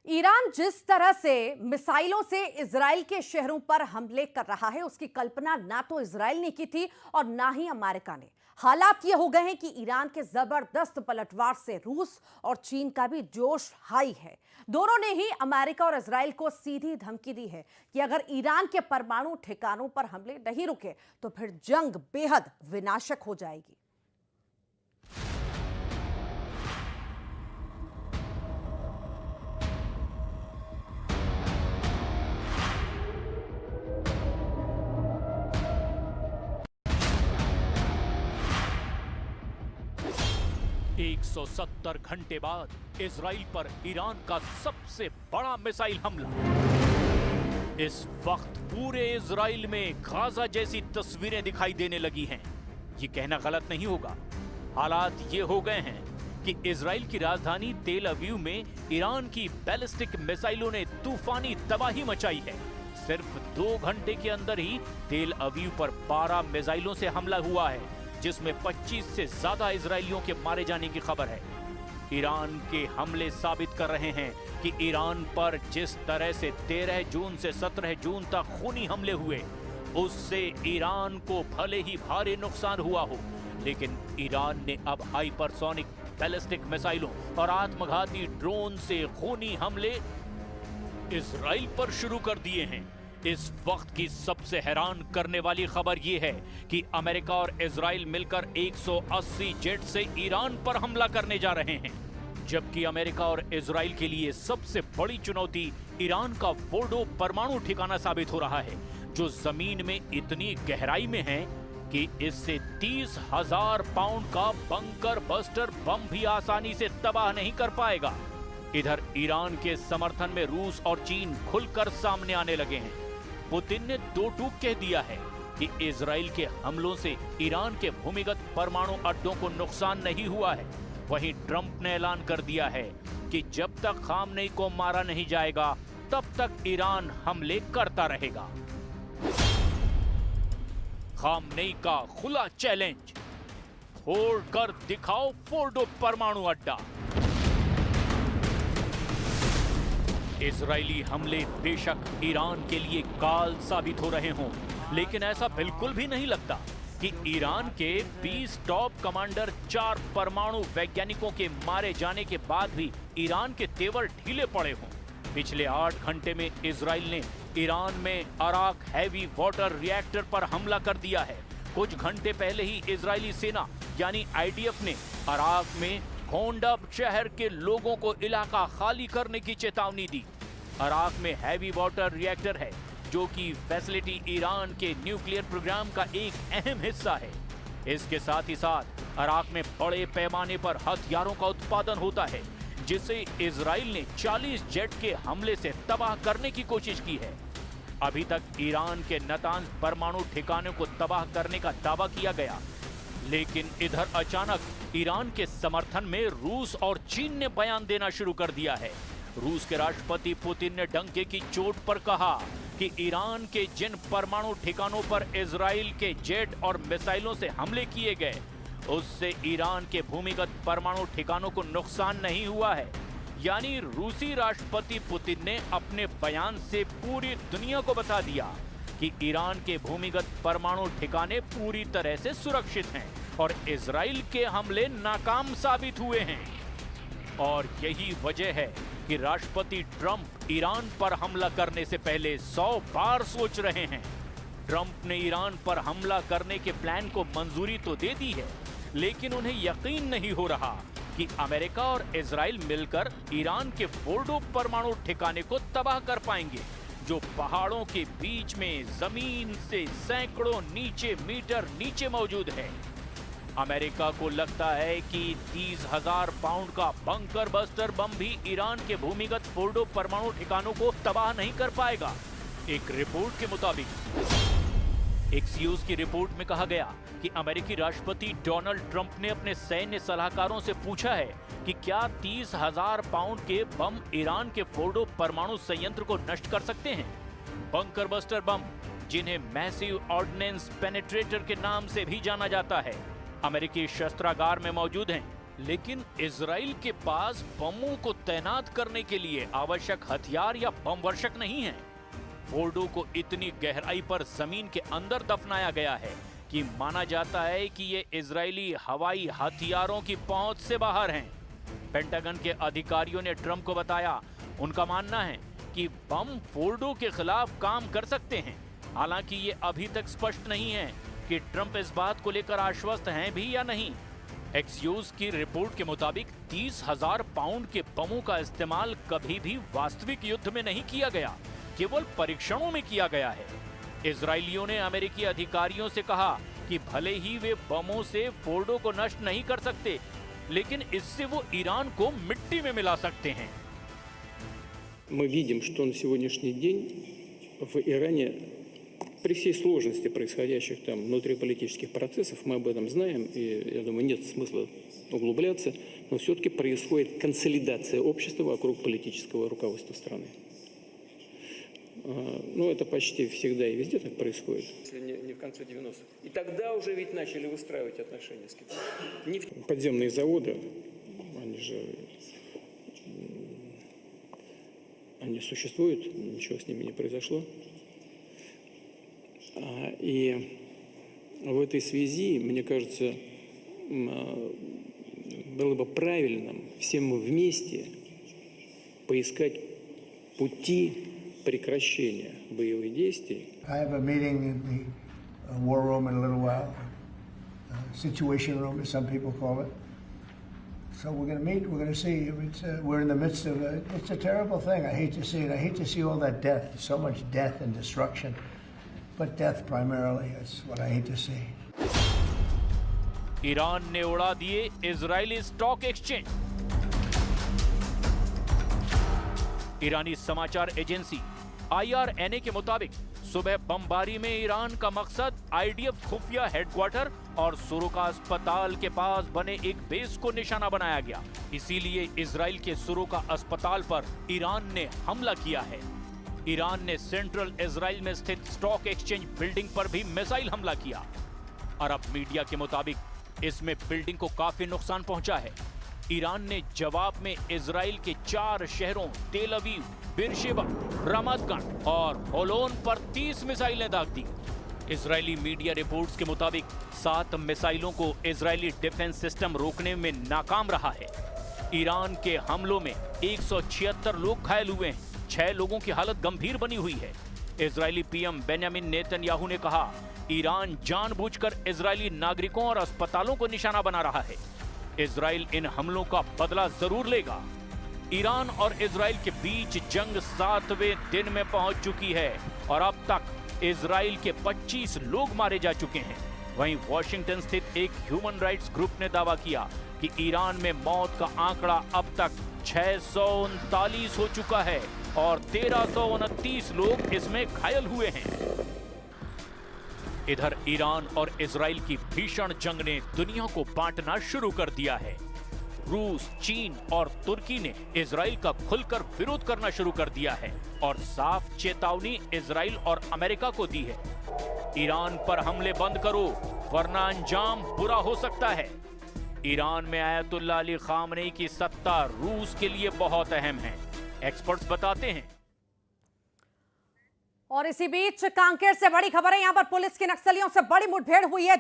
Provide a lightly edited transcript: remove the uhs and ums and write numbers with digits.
Iran जिस तरह से मिसाइलों से इजराइल के शहरों पर हमले कर रहा है, उसकी कल्पना ना तो इजराइल ने की थी और ना ही अमेरिका ने। हालात ये हो गए हैं कि ईरान के जबरदस्त पलटवार से रूस और चीन का भी जोश हाई है। दोनों ने ही अमेरिका और इजराइल को सीधी धमकी दी है कि अगर ईरान के परमाणु ठिकानों पर हमले नहीं रुके तो फिर जंग बेहद विनाशक हो जाएगी। एक 170 घंटे बाद इजराइल पर ईरान का सबसे बड़ा मिसाइल हमला। इस वक्त पूरे इजराइल में गाजा जैसी तस्वीरें दिखाई देने लगी हैं। ये कहना गलत नहीं होगा। हालात ये हो गए हैं कि इजराइल की राजधानी तेल अवीव में ईरान की बैलिस्टिक मिसाइलों ने तूफानी तबाही मचाई है। सिर्फ 2 घंटे के अंदर ही तेल अवीव पर 12 मिसाइलों से हमला हुआ है, जिसमें 25 से ज्यादा इजरायलियों के मारे जाने की खबर है। ईरान के हमले साबित कर रहे हैं कि ईरान पर जिस तरह से 13 जून से 17 जून तक खूनी हमले हुए, उससे ईरान को भले ही भारी नुकसान हुआ हो, लेकिन ईरान ने अब हाइपरसोनिक बैलिस्टिक मिसाइलों और आत्मघाती ड्रोन से खूनी हमले इजराइल पर शुरू कर दिए हैं। इस वक्त की सबसे हैरान करने वाली खबर यह है कि अमेरिका और इजराइल मिलकर 180 जेट से ईरान पर हमला करने जा रहे हैं, जबकि अमेरिका और इजराइल के लिए सबसे बड़ी चुनौती ईरान का फोर्डो परमाणु ठिकाना साबित हो रहा है, जो जमीन में इतनी गहराई में है कि इससे 30,000 पाउंड का बंकर बस्टर बम भी आसानी से तबाह नहीं कर पाएगा। इधर ईरान के समर्थन में रूस और चीन खुलकर सामने आने लगे हैं। पुतिन ने दो टूक कह दिया है कि इजराइल के हमलों से ईरान के भूमिगत परमाणु अड्डों को नुकसान नहीं हुआ है। वहीं ट्रंप ने ऐलान कर दिया है कि जब तक खामनेई को मारा नहीं जाएगा, तब तक ईरान हमले करता रहेगा। खामनेई का खुला चैलेंज, फोड़ कर दिखाओ फोर्डो परमाणु अड्डा। इजरायली हमले बेशक ईरान के लिए काल साबित हो रहे हों, लेकिन ऐसा बिल्कुल भी नहीं लगता कि ईरान के 20 टॉप कमांडर, 4 परमाणु वैज्ञानिकों के मारे जाने के बाद भी ईरान के तेवर ढीले पड़े हों। पिछले 8 घंटे में इजराइल ने ईरान में अराक हैवी वाटर रिएक्टर पर हमला कर दिया है। कुछ घंटे पहले ही इजरायली सेना यानी आईडीएफ ने अराक में होंडब शहर के लोगों को इलाका खाली करने की चेतावनी दी। अराक में हैवी वाटर रिएक्टर है, जो कि फैसिलिटी ईरान के न्यूक्लियर प्रोग्राम का एक अहम हिस्सा है। इसके साथ ही साथ अराक में बड़े पैमाने पर हथियारों का उत्पादन होता है, जिसे इजराइल ने 40 जेट के हमले से तबाह करने की कोशिश की है। अभी तक ईरान के नातांज परमाणु ठिकानों को तबाह करने का दावा किया गया, लेकिन इधर अचानक ईरान के समर्थन में रूस और चीन ने बयान देना शुरू कर दिया है। रूस के राष्ट्रपति पुतिन ने डंके की चोट पर कहा कि ईरान के जिन परमाणु ठिकानों पर इजराइल के जेट और मिसाइलों से हमले किए गए, उससे ईरान के भूमिगत परमाणु ठिकानों को नुकसान नहीं हुआ है। यानी रूसी राष्ट्रपति पुतिन ने अपने बयान से पूरी दुनिया को बता दिया कि ईरान के भूमिगत परमाणु ठिकाने पूरी तरह से सुरक्षित हैं और इजराइल के हमले नाकाम साबित हुए हैं। और यही वजह है कि राष्ट्रपति ट्रंप ईरान पर हमला करने से पहले 100 बार सोच रहे हैं। ट्रंप ने ईरान पर हमला करने के प्लान को मंजूरी तो दे दी है, लेकिन उन्हें यकीन नहीं हो रहा कि अमेरिका और इजराइल मिलकर ईरान के फोर्डो परमाणु ठिकाने को तबाह कर पाएंगे, जो पहाड़ों के बीच में जमीन से सैकड़ों मीटर नीचे मौजूद है। अमेरिका को लगता है कि 30,000 पाउंड का बंकर बस्टर बम भी ईरान के भूमिगत फोर्डो परमाणु ठिकानों को तबाह नहीं कर पाएगा। एक रिपोर्ट के मुताबिक एक्सियोस की रिपोर्ट में कहा गया कि अमेरिकी राष्ट्रपति डोनाल्ड ट्रंप ने अपने सैन्य सलाहकारों से पूछा है कि क्या 30,000 पाउंड के बम ईरान के फोर्डो परमाणु संयंत्र को नष्ट कर सकते हैं। बंकर बस्टर बम, जिन्हें मैसिव ऑर्डिनेंस पेनिट्रेटर के नाम से भी जाना जाता है, अमेरिकी शस्त्रागार में मौजूद हैं। लेकिन इजराइल के पास बमों को तैनात करने के लिए आवश्यक हथियार या बम वर्षक नहीं है। फोर्डो को इतनी गहराई पर जमीन के अंदर दफनाया गया है कि माना जाता है कि ये इजरायली हवाई हथियारों की पहुंच से बाहर हैं। पेंटागन के अधिकारियों ने ट्रंप को बताया, उनका मानना है कि बम फोर्डो के खिलाफ काम कर सकते हैं। हालांकि ये अभी तक स्पष्ट नहीं है कि ट्रंप इस बात को लेकर आश्वस्त हैं भी या नहीं। एक्सियोस की रिपोर्ट के मुताबिक 30,000 पाउंड के बमों का इस्तेमाल कभी भी वास्तविक युद्ध में नहीं किया गया, केवल परीक्षणों में किया गया है। इजरायलियों ने अमेरिकी अधिकारियों से कहा कि भले ही वे बमों से फोर्डो को नष्ट नहीं कर सकते, लेकिन इससे वो ईरान को मिट्टी में मिला सकते हैं। Мы видим, что на сегодняшний день в Иране, при всей сложности происходящих там внутриполитических процессов, мы об этом знаем, и я думаю, нет смысла углубляться, но все-таки происходит консолидация общества вокруг политического руководства страны. Ну, это почти всегда и везде так происходит. Если не в конце 90-х. И тогда уже ведь начали выстраивать отношения с Китаем. Подземные заводы, они существуют, ничего с ними не произошло. И в этой связи, мне кажется, было бы правильным всем вместе поискать пути прекращения боевых действий. I have a meeting in the war room in a little while, situation room, as some people call it. So we're going to meet. We're going to see. We're in the midst of it. It's a terrible thing. I hate to see it. I hate to see all that death. So much death and destruction, but death primarily is what I hate to see. Iran ने उड़ा दिए Israeli stock exchange. ईरानी समाचार agency IRNA के मुताबिक सुबह बमबारी में Iran का मकसद IDF खुफिया हेडक्वार्टर और सुरुका अस्पताल के पास बने एक बेस को निशाना बनाया गया। इसीलिए इजराइल के सुरुका अस्पताल पर ईरान ने हमला किया है। ईरान ने सेंट्रल इजराइल में स्थित स्टॉक एक्सचेंज बिल्डिंग पर भी मिसाइल हमला किया। अरब मीडिया के मुताबिक इसमें बिल्डिंग को काफी नुकसान पहुंचा है। ईरान ने जवाब में इजराइल के 4 शहरों तेल अवीव, बेरशेबा, रमात गन और होलोन पर 30 मिसाइलें दाग दी। इजरायली मीडिया रिपोर्ट्स के मुताबिक 7 मिसाइलों को इजरायली डिफेंस सिस्टम रोकने में नाकाम रहा है। ईरान के हमलों में 176 लोग घायल हुए हैं। 6 लोगों की हालत गंभीर बनी हुई है। इजरायली पीएम बेंयामिन नेतन्याहू ने कहा, ईरान जानबूझकर इजरायली नागरिकों और अस्पतालों को निशाना बना रहा है। इजराइल इन हमलों का बदला जरूर लेगा। ईरान और इजराइल के बीच जंग 7वें दिन में पहुंच चुकी है और अब तक इजराइल के 25 लोग मारे जा चुके हैं। वहीं वॉशिंगटन स्थित एक ह्यूमन राइट्स ग्रुप ने दावा किया कि ईरान में मौत का आंकड़ा अब तक 639 हो चुका है और 1329 लोग इसमें घायल हुए हैं। इधर ईरान और इजराइल की भीषण जंग ने दुनिया को बांटना शुरू कर दिया है। रूस, चीन और तुर्की ने इजराइल का खुलकर विरोध करना शुरू कर दिया है और साफ चेतावनी इजराइल और अमेरिका को दी है। ईरान पर हमले बंद करो वरना अंजाम बुरा हो सकता है। ईरान में आयतुल्लाह अली खामनेई की सत्ता रूस के लिए बहुत अहम है, एक्सपर्ट्स बताते हैं। और इसी बीच कांकेर से बड़ी खबर है। यहां पर पुलिस की नक्सलियों से बड़ी मुठभेड़ हुई है।